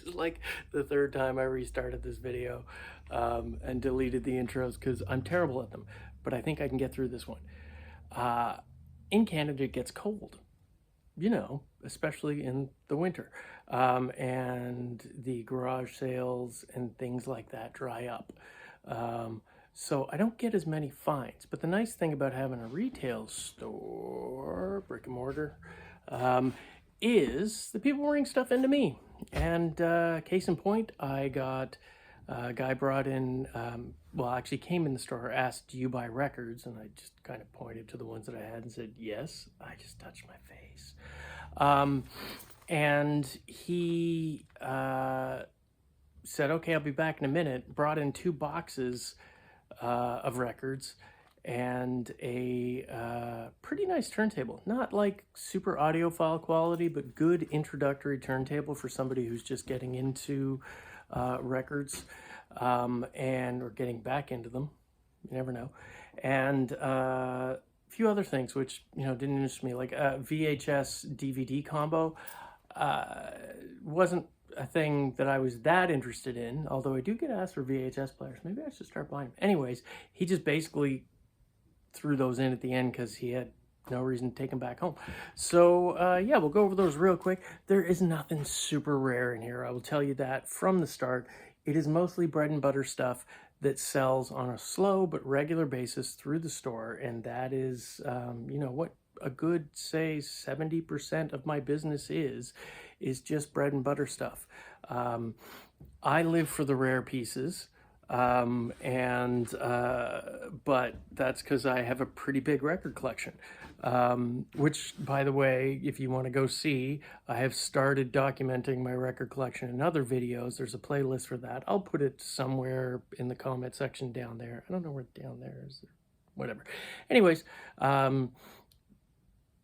is like the third time I restarted this video and deleted the intros because I'm terrible at them. But I think I can get through this one. In Canada, it gets cold, especially in the winter. And the garage sales and things like that dry up. So I don't get as many finds. But the nice thing about having a retail store, brick and mortar, is the people bring stuff into me. And case in point, I got a guy brought in, actually came in the store, asked, "Do you buy records?" And I just kind of pointed to the ones that I had and said, "Yes." I just touched my face. And he said, "Okay, I'll be back in a minute." Brought in 2 boxes of records and a pretty nice turntable. Not like super audiophile quality, but good introductory turntable for somebody who's just getting into records or getting back into them. You never know. And a few other things which didn't interest me, like a VHS DVD combo. Wasn't a thing that I was that interested in, although I do get asked for VHS players. Maybe I should start buying them. Anyways, he just basically threw those in at the end because he had no reason to take them back home. So yeah, we'll go over those real quick. There is nothing super rare in here. I will tell you that from the start. It is mostly bread and butter stuff that sells on a slow but regular basis through the store, and that is what a good, say, 70% of my business is just bread and butter stuff. I live for the rare pieces, but that's because I have a pretty big record collection, which, by the way, if you want to go see, I have started documenting my record collection in other videos. There's a playlist for that. I'll put it somewhere in the comment section down there. I don't know where down there is. Whatever. Anyways,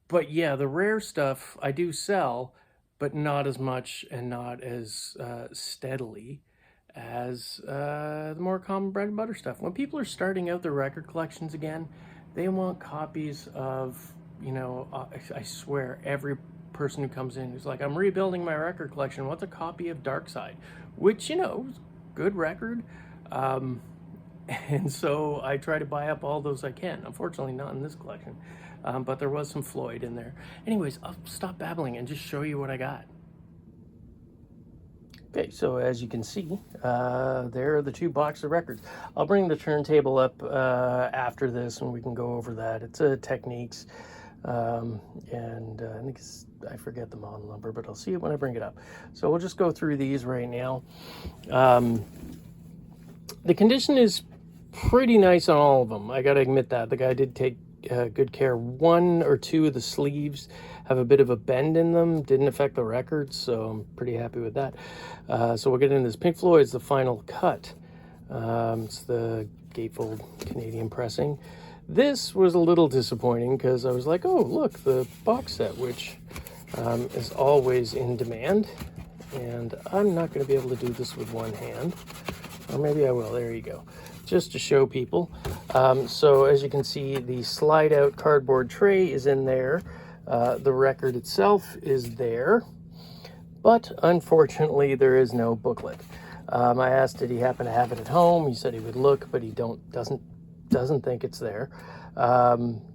but yeah, the rare stuff I do sell, but not as much and not as steadily as the more common bread and butter stuff. When people are starting out their record collections again, they want copies of, I swear, every person who comes in who's like, "I'm rebuilding my record collection. What's a copy of Dark Side?" Which, is good record. And so I try to buy up all those I can. Unfortunately, not in this collection. But there was some Floyd in there. Anyways, I'll stop babbling and just show you what I got. Okay, so as you can see, there are the 2 boxes of records. I'll bring the turntable up after this and we can go over that. It's a Technics, and I think I forget the model number, but I'll see it when I bring it up. So we'll just go through these right now. The condition is pretty nice on all of them. I gotta admit that. The guy did take good care. 1 or 2 of the sleeves have a bit of a bend in them. Didn't affect the record, so I'm pretty happy with that. So we'll get into this. Pink Floyd's The Final Cut. It's the gatefold Canadian pressing. This was a little disappointing because I was like, oh, look, the box set, which is always in demand. And I'm not going to be able to do this with one hand. Or maybe I will. There you go. Just to show people. So as you can see, the slide out cardboard tray is in there. The record itself is there, but unfortunately there is no booklet. I asked, did he happen to have it at home? He said he would look, but he doesn't think it's there,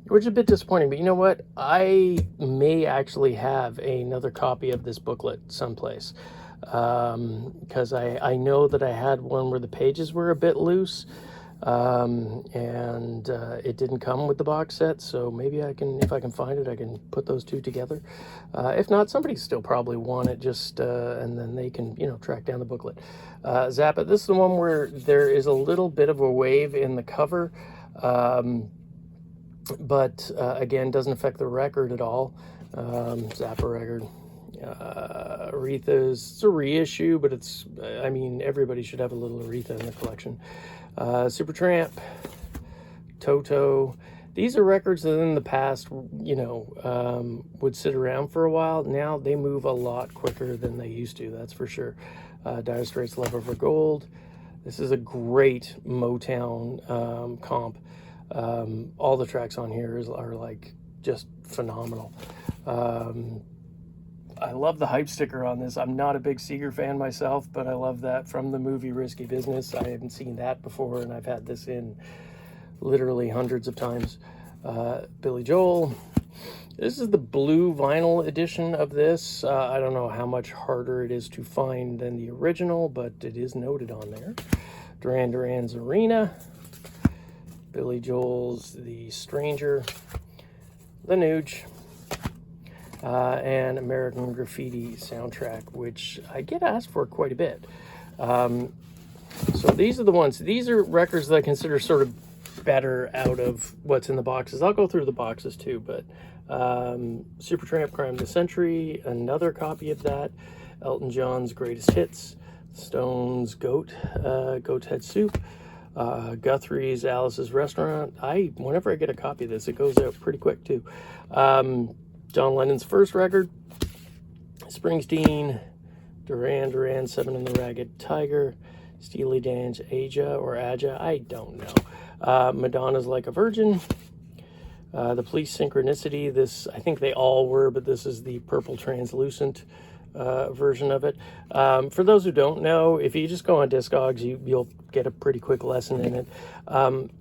which is a bit disappointing. But you know what? I may actually have another copy of this booklet someplace, because I know that I had one where the pages were a bit loose, and it didn't come with the box set, so maybe I can, if I can find it, I can put those 2 together. If not, somebody still probably want it, just and then they can track down the booklet. Zap it. This is the one where there is a little bit of a wave in the cover, but again, doesn't affect the record at all. Zappa record. Aretha's, it's a reissue, but it's, I mean, everybody should have a little Aretha in their collection. Supertramp, Toto. These are records that in the past, would sit around for a while. Now they move a lot quicker than they used to, that's for sure. Dire Straits' Love Over Gold. This is a great Motown comp. All the tracks on here are like just phenomenal. I love the hype sticker on this. I'm not a big Seeger fan myself, but I love that from the movie Risky Business. I haven't seen that before, and I've had this in literally hundreds of times. Billy Joel. This is the blue vinyl edition of this. I don't know how much harder it is to find than the original, but it is noted on there. Duran Duran's Arena. Billy Joel's The Stranger. The Nuge. And American Graffiti soundtrack, which I get asked for quite a bit. So these are the ones. These are records that I consider sort of better out of what's in the boxes. I'll go through the boxes too, but Supertramp Crime of the Century, another copy of that. Elton John's Greatest Hits. Stone's Goat Head Soup. Guthrie's Alice's Restaurant. Whenever I get a copy of this, it goes out pretty quick too. John Lennon's first record, Springsteen, Duran Duran, Seven and the Ragged Tiger, Steely Dan's Aja or Aja, I don't know. Madonna's Like a Virgin, The Police Synchronicity. This, I think they all were, but this is the purple translucent version of it. For those who don't know, if you just go on Discogs, you'll get a pretty quick lesson in it.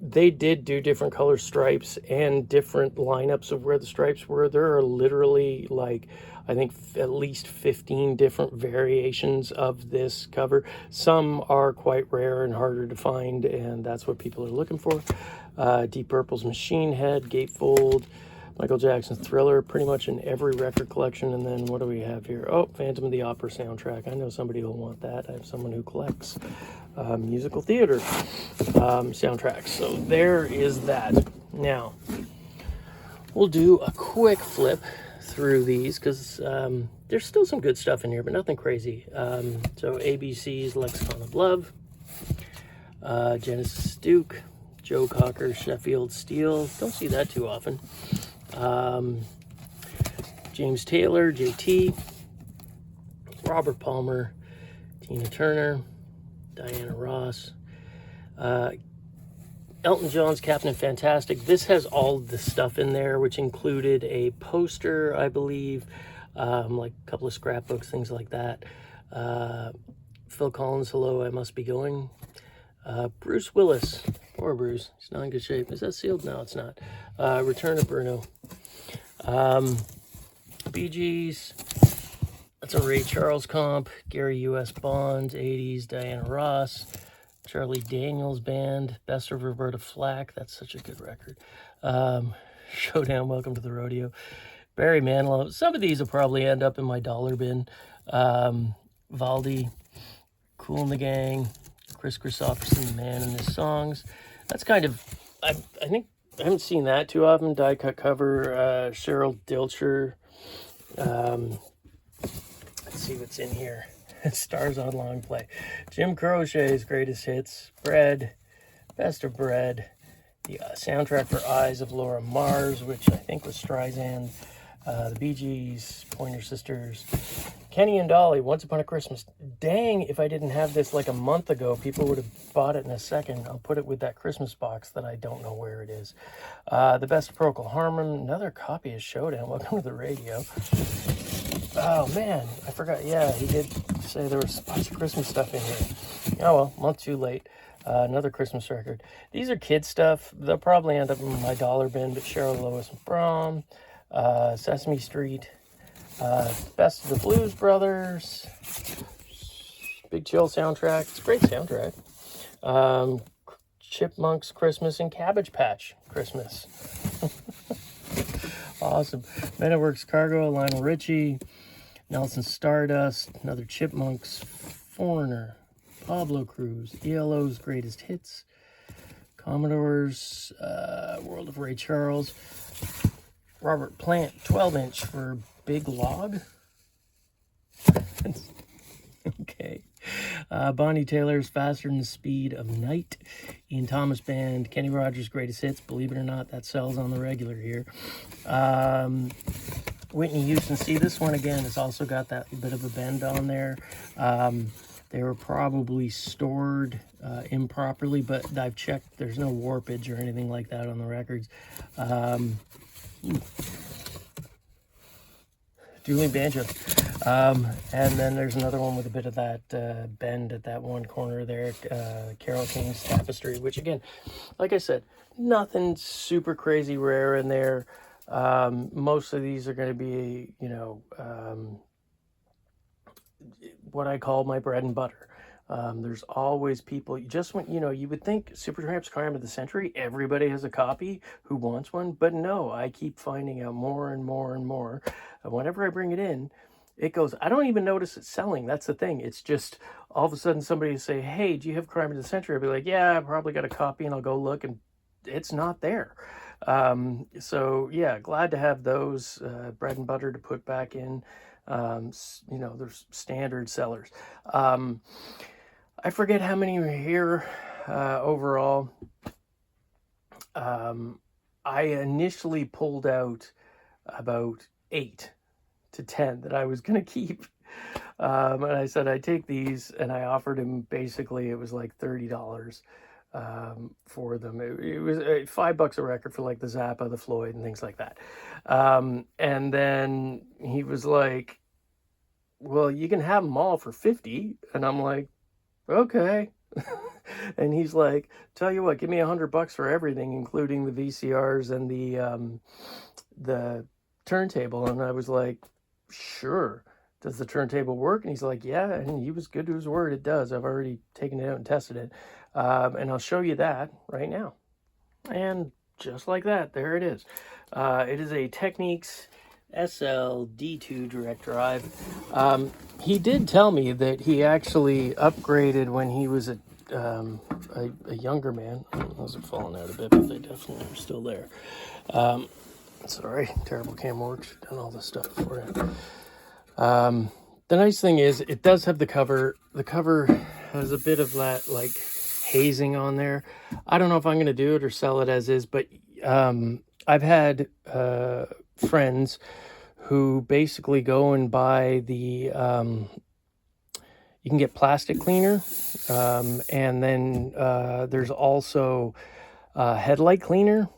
They did do different color stripes and different lineups of where the stripes were. There are literally, like, I think at least 15 different variations of this cover. Some are quite rare and harder to find, and that's what people are looking for. Deep Purple's Machine Head, Gatefold, Michael Jackson's Thriller, pretty much in every record collection. And then what do we have here? Oh, Phantom of the Opera soundtrack. I know somebody will want that. I have someone who collects musical theater soundtracks. So there is that. Now, we'll do a quick flip through these because there's still some good stuff in here, but nothing crazy. So ABC's Lexicon of Love, Genesis Duke, Joe Cocker, Sheffield Steel. Don't see that too often. James Taylor, JT, Robert Palmer, Tina Turner, Diana Ross, Elton John's Captain Fantastic. This has all the stuff in there, which included a poster, I believe, like a couple of scrapbooks, things like that. Phil Collins, Hello, I Must Be Going. Bruce Willis, poor Bruce, he's not in good shape. Is that sealed? No, it's not. Return of Bruno. Bee Gees, that's a Ray Charles comp. Gary U.S. Bonds, 80s, Diana Ross. Charlie Daniels Band, Best of Roberta Flack, that's such a good record. Showdown, Welcome to the Rodeo. Barry Manilow, some of these will probably end up in my dollar bin. Valdi, Kool and the Gang, Chris Christopherson, Man and His Songs. That's kind of, I think, I haven't seen that too often. Die cut cover, Cheryl Dilcher. Let's see what's in here. Stars on Long Play. Jim Crochet's Greatest Hits. Bread. Best of Bread. The soundtrack for Eyes of Laura Mars, which I think was Streisand. The Bee Gees, Pointer Sisters. Kenny and Dolly, Once Upon a Christmas. Dang, if I didn't have this like a month ago, people would have bought it in a second. I'll put it with that Christmas box that I don't know where it is. The Best of Procol Harum. Another copy of Showdown. Welcome to the Radio. Oh, man, I forgot. Yeah, he did say there was a bunch of Christmas stuff in here. Oh, well, month too late. Another Christmas record. These are kid stuff. They'll probably end up in my dollar bin, but Cheryl Lois and Brom, Sesame Street, Best of the Blues Brothers, Big Chill soundtrack. It's a great soundtrack. Chipmunks Christmas and Cabbage Patch Christmas. Awesome. Men at Work's Cargo, Lionel Richie, Nelson Stardust, another Chipmunks, Foreigner, Pablo Cruz, ELO's Greatest Hits, Commodores, World of Ray Charles, Robert Plant, 12-inch for Big Log. Okay. Bonnie Taylor's Faster Than the Speed of Night. Ian Thomas Band, Kenny Rogers' Greatest Hits. Believe it or not, that sells on the regular here. Whitney Houston. See, this one again has also got that bit of a bend on there. They were probably stored improperly, but I've checked. There's no warpage or anything like that on the records. Dueling Banjo. And then there's another one with a bit of that bend at that one corner there, Carol King's tapestry, which again, like I said, nothing super crazy rare in there. Most of these are going to be, what I call my bread and butter. There's always people, just when, you would think Supertramp's Crime of the Century, everybody has a copy who wants one, but no, I keep finding out more and more and more. And whenever I bring it in, it goes, I don't even notice it selling. That's the thing. It's just all of a sudden somebody will say, hey, do you have Crime of the Century? I'll be like, yeah, I probably got a copy, and I'll go look, and it's not there. So yeah, glad to have those bread and butter to put back in. There's standard sellers. I forget how many were here overall. I initially pulled out about 8 to 10 that I was going to keep. And I said, I'd take these, and I offered him, basically, it was like $30 for them. It was $5 a record for like the Zappa, the Floyd, and things like that. And then he was like, well, you can have them all for 50. And I'm like, okay. And he's like, tell you what, give me $100 for everything, including the VCRs and the turntable. And I was like, sure. Does the turntable work? And he's like, yeah. And he was good to his word. It does. I've already taken it out and tested it. And I'll show you that right now. And just like that, there it is. It is a Technics SL D2 direct drive. He did tell me that he actually upgraded when he was a younger man. Those are falling out a bit, but they definitely are still there. Sorry, terrible camera work. Should have done all this stuff for you. The nice thing is it does have the cover. The cover has a bit of that like hazing on there. I don't know if I'm going to do it or sell it as is, but I've had friends who basically go and buy the you can get plastic cleaner, and then there's also headlight cleaner.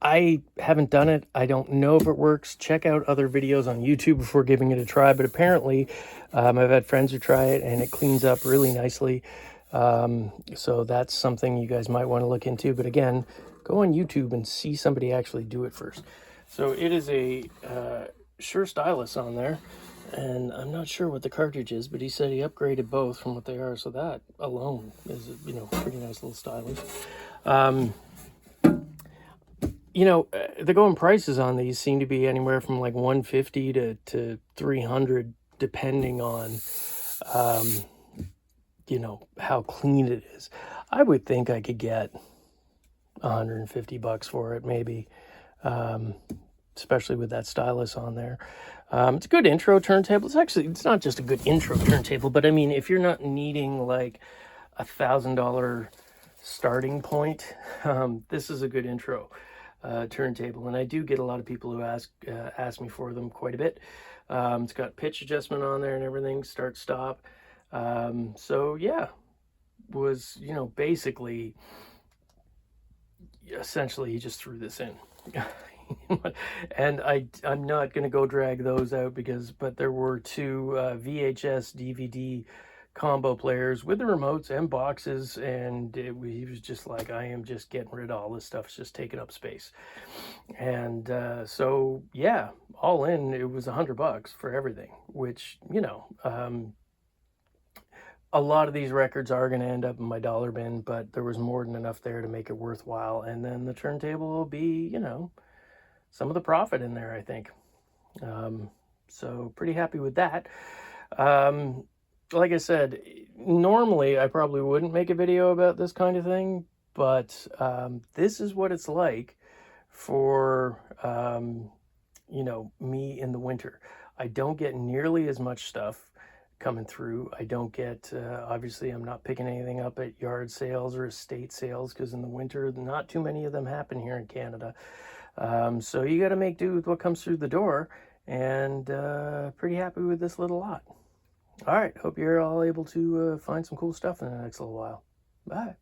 I haven't done it. I don't know if it works. Check out other videos on YouTube before giving it a try, but apparently I've had friends who try it and it cleans up really nicely. So that's something you guys might want to look into, but again, go on YouTube and see somebody actually do it first. So it is a Shure stylus on there, and I'm not sure what the cartridge is, but he said he upgraded both from what they are, so that alone is a pretty nice little stylus. The going prices on these seem to be anywhere from like $150 to $300, depending on how clean it is. I would think I could get $150 for it, maybe, especially with that stylus on there. It's a good intro turntable. It's not just a good intro turntable, but I mean, if you're not needing like $1,000 starting point, this is a good intro turntable. And I do get a lot of people who ask me for them quite a bit. It's got pitch adjustment on there and everything, start stop. So yeah, was basically essentially he just threw this in. And I'm not going to go drag those out but there were 2 VHS DVD combo players with the remotes and boxes, and he was just like, I am just getting rid of all this stuff. It's just taking up space. And so yeah, all in, it was $100 for everything, which a lot of these records are going to end up in my dollar bin, but there was more than enough there to make it worthwhile. And then the turntable will be some of the profit in there, I think. So pretty happy with that. Like I said, normally I probably wouldn't make a video about this kind of thing, but this is what it's like for me in the winter. I don't get nearly as much stuff coming through. I don't get obviously I'm not picking anything up at yard sales or estate sales, because in the winter not too many of them happen here in Canada. So you got to make do with what comes through the door, and pretty happy with this little lot. All right, hope you're all able to find some cool stuff in the next little while. Bye.